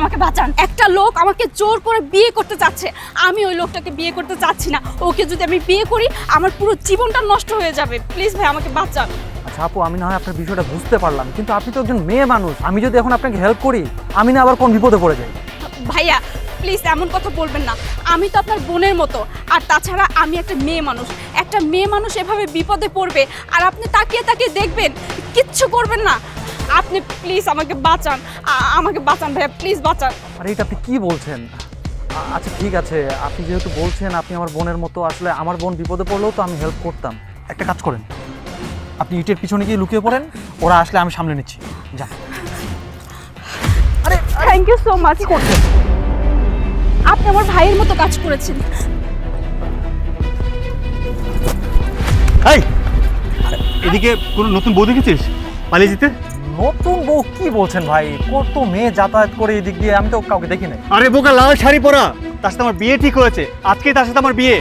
আমাকে বাঁচান। একটা লোক আমাকে জোর করে বিয়ে করতে চাচ্ছে, আমি ওই লোকটাকে বিয়ে করতে চাচ্ছি না। ওকে যদি আমি বিয়ে করি আমার পুরো জীবনটা নষ্ট হয়ে যাবে। প্লিজ ভাই আমাকে বাঁচান। আচ্ছা আপু, আমি না হয় আপনার বিষয়টা বুঝতে পারলাম, কিন্তু আপনি তো একজন মেয়ে মানুষ। আমি যদি এখন আপনাকে হেল্প করি, আমি না আবার কোন বিপদে পড়ে যাই। ভাইয়া প্লিজ এমন কথা বলবেন না, আমি তো আপনার বোনের মতো। আর তাছাড়া আমি একটা মেয়ে মানুষ, একটা মেয়ে মানুষ এভাবে বিপদে পড়বে আর আপনি তাকিয়ে তাকিয়ে দেখবেন, কিচ্ছু করবেন না। আপনি প্লিজ আমাকে বাঁচান, আমাকে বাঁচান ভাইয়া, প্লিজ বাঁচান। আরে এটা আপনি কি বলছেন? আচ্ছা ঠিক আছে, আপনি যেহেতু বলছেন আপনি আমার বোনের মতো, আসলে আমার বোন বিপদে পড়লেও তো আমি হেল্প করতাম। একটা কাজ করেন, আপনি ইটের পিছনে গিয়ে লুকিয়ে পড়েন, ওরা আসলে আমি সামলে নিচ্ছি। যান। আরে থ্যাংক ইউ সো মাচ। কি করছেন? আপনি আমার ভাইয়ের মতো কাজ করেছেন। এই এদিকে কোনো নতুন বউ দেখেছিস পালিয়ে যেতে? নতুন বউ কি বলছেন ভাই? কত মেয়ে যাতায়াত করে এদিক দিয়ে, আমি তো কাউকে দেখি নাই। আরে বোকা, লাল শাড়ি পরা, তার সাথে আমার বিয়ে ঠিক হয়েছে। আজকে তার সাথে আমার বিয়ে।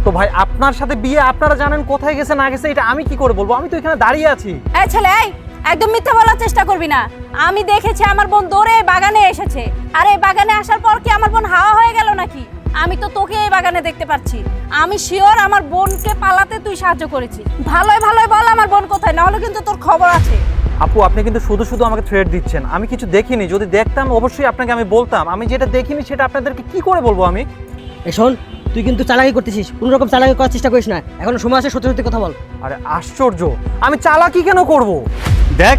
তো ভাই আপনার সাথে বিয়ে, আপনারা জানেন কোথায় গেছে না গেছে, এটা আমি কি করে বলবো? আমি তো এখানে দাঁড়িয়ে আছি। এই ছেলে, এই একদম মিথ্যা বলার চেষ্টা করবি না। আমি দেখেছি আমার বোন দৌড়ে এই বাগানে এসেছে। আর এই বাগানে আসার পর কি আমার বোন হাওয়া হয়ে গেল নাকি? আমি তো তোকে এই বাগানে দেখতে পাচ্ছি। আমি শিওর আমার বোনকে পালাতে তুই সাহায্য করেছিস। ভালোই ভালোই বল আমার বোন কোথায়, না হলে কিন্তু তোর খবর আছে। আপু আপনি কিন্তু শুধু শুধু আমাকে থ্রেট দিচ্ছেন। আমি কিছু দেখিনি, যদি দেখতাম অবশ্যই আপনাকে আমি বলতাম। আমি যেটা দেখিনি সেটা আপনাদেরকে কি করে বলবো আমি? শোন, তুই কিন্তু চালাকি করতেছিস, কোনো রকম চালাকি করার চেষ্টা করিস না। এখনো সময় আছে, সত্যি সত্যি কথা বল। আরে আশ্চর্য, আমি চালাকি কেন করব? দেখ,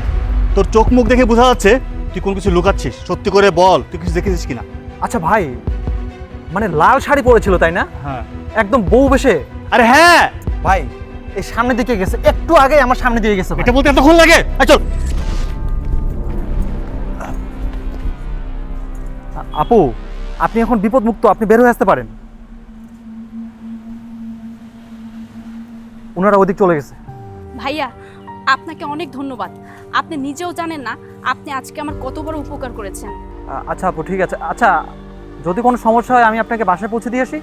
তোর চোখ মুখ দেখে বোঝা যাচ্ছে তুই কোন কিছু লুকাচ্ছিস। সত্যি করে বল, তুই কিছু দেখেছিস কিনা? আচ্ছা ভাই, মানে লাল শাড়ি পরেছিল তাই না? হ্যাঁ। একদম বউ বেশে? আরে হ্যাঁ ভাই এই সামনে দিকে গেছে, একটু আগে আমার সামনে দিয়ে গেছে ভাই। এটা বলতে এতক্ষণ লাগে? চল। আপু আপনি এখন বিপদ মুক্ত, আপনি বের হয়ে আসতে পারেন। ওনারা ওদিক চলে গেছে। ভাইয়া আপনাকে অনেক ধন্যবাদ। আপনি নিজেও জানেন না আপনি আজকে আমার কত বড় উপকার করেছেন। আচ্ছা আপু ঠিক আছে। আচ্ছা যদি কোনো সমস্যা হয় আমি আপনাকে বাসায় পৌঁছে দিয়ে আসি?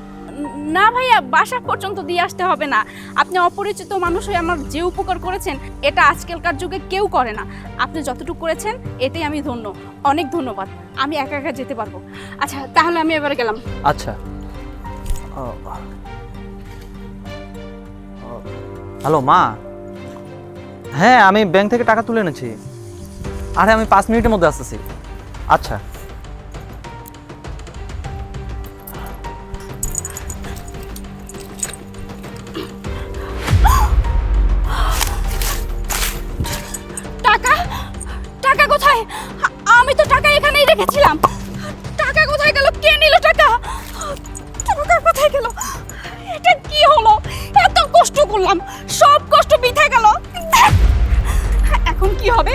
না ভাইয়া, বাসা পর্যন্ত দিয়ে আসতে হবে না। আপনি অপরিচিত মানুষ হয়ে আমার যে উপকার করেছেন এটা আজকালকার যুগে কেউ করে না। আপনি যতটুকু করেছেন এতেই আমি ধন্য। অনেক ধন্যবাদ, আমি একা একা যেতে পারবো। আচ্ছা তাহলে আমি এবারে গেলাম। আচ্ছা। হ্যালো মা। হ্যাঁ আমি ব্যাংক থেকে টাকা তুলে এনেছি। আরে আমি 5 মিনিটের মধ্যে আসতেছি। আচ্ছা। টাকা, টাকা কোথায়? আমি তো টাকা এখানেই রেখেছিলাম। টাকা কোথায় গেল? কে নিল টাকা? টাকা কোথায় গেল? এটা কি হলো? এত কষ্ট করলাম, সব কষ্ট বৃথা গেল। এখন কি হবে?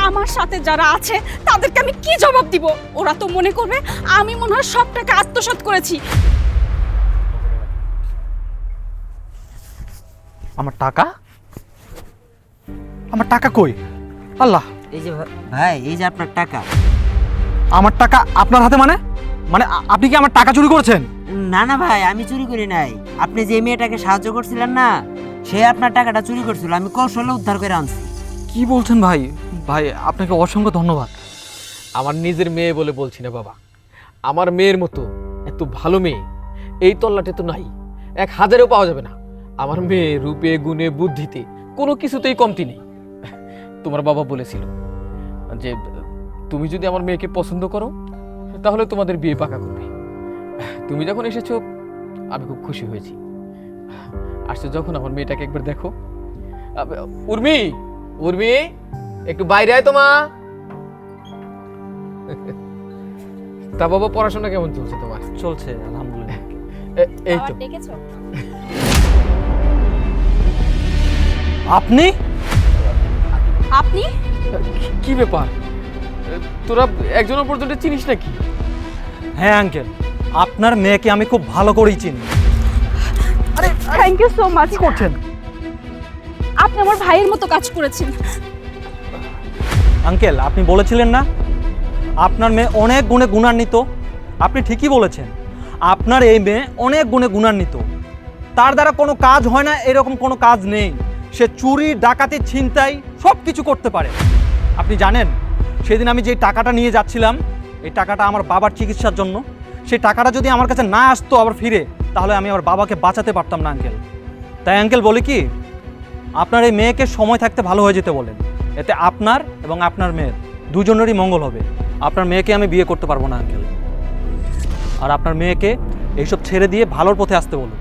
আমার সাথে যারা আছে তাদেরকে আমি কি জবাব দিব? ওরা তো মনে করবে আমি মনে হয় সব টাকা আত্মসাৎ করেছি। আমার টাকা? আমার টাকা কই? আল্লাহ। এই যে ভাই, এই যে আপনার টাকা। আমার টাকা আপনার হাতে? মানে মানে আপনি কি আমার টাকা চুরি করেছেন? না না ভাই, আমি চুরি করি নাই। আপনি যে মেয়েটাকে সাহায্য করছিলেন না, সে আপনার টাকাটা চুরি করছিল। আমি কৌশলে উদ্ধার করে আনছি। কি বলছেন ভাই? ভাই আপনাকে অসংখ্য ধন্যবাদ। আমার নিজের মেয়ে বলে বলছি না বাবা, আমার মেয়ের মতো এত ভালো মেয়ে এই তল্লাটে তো নাই, 1000-এও পাওয়া যাবে না। আমার মেয়ে রূপে গুণে বুদ্ধিতে কোনো কিছুতেই কমতি নেই। তোমার বাবা বলেছিল যে তুমি যদি আমার মেয়েকে পছন্দ করো তাহলে তোমাদের বিয়ে পাকা করবে। তুমি যখন এসেছো আমি খুব খুশি হয়েছি। আসছো যখন আমার মেয়েটাকে একবার দেখো। উর্মি, উর্মি একটু বাইরে আয় তো মা। তা বাবা পড়াশোনা কেমন চলছে তোমার? চলছে আলহামদুলিল্লাহ। এই তো। ডেকেছো? আপনি? আপনি? কি ব্যাপার, তোরা একজনের পর্যন্ত চিনিস নাকি? হ্যাঁ আঙ্কেল, আপনার মেয়েকে আমি খুব ভালো করেই চিনি। আরে থ্যাংক ইউ সো মাচ। কি করছেন? আপনি আমার ভাইয়ের মতো কাজ করেছেন। আঙ্কেল আপনি বলেছিলেন না আপনার মেয়ে অনেক গুণে গুণান্বিত? আপনি ঠিকই বলেছেন। আপনার এই মেয়ে অনেক গুণে গুণান্বিত। তার দ্বারা কোনো কাজ হয় না এরকম কোনো কাজ নেই। সে চুরি, ডাকাতি, ছিনতাই সব কিছু করতে পারে। আপনি জানেন সেদিন আমি যে টাকাটা নিয়ে যাচ্ছিলাম, এই টাকাটা আমার বাবার চিকিৎসার জন্য। সেই টাকাটা যদি আমার কাছে না আসতো আবার ফিরে, তাহলে আমি আমার বাবাকে বাঁচাতে পারতাম না আঙ্কেল। তাই আঙ্কেল বলে কি, আপনার এই মেয়েকে সময় থাকতে ভালো হয়ে যেতে বলেন। এতে আপনার এবং আপনার মেয়ের দুজনেরই মঙ্গল হবে। আপনার মেয়েকে আমি বিয়ে করতে পারবো না আঙ্কেল। আর আপনার মেয়েকে এইসব ছেড়ে দিয়ে ভালোর পথে আসতে বলুন।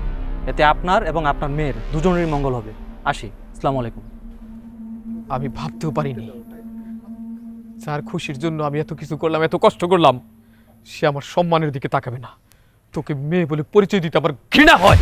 এতে আপনার এবং আপনার মেয়ের দুজনেরই মঙ্গল হবে। আসি, আসসালামু আলাইকুম। আমি ভাবতেও পারিনি যার খুশির জন্য আমি এত কিছু করলাম, এত কষ্ট করলাম, সে আমার সম্মানের দিকে তাকাবে না। তোকে মেয়ে বলে পরিচয় দিতে আমার ঘৃণা হয়।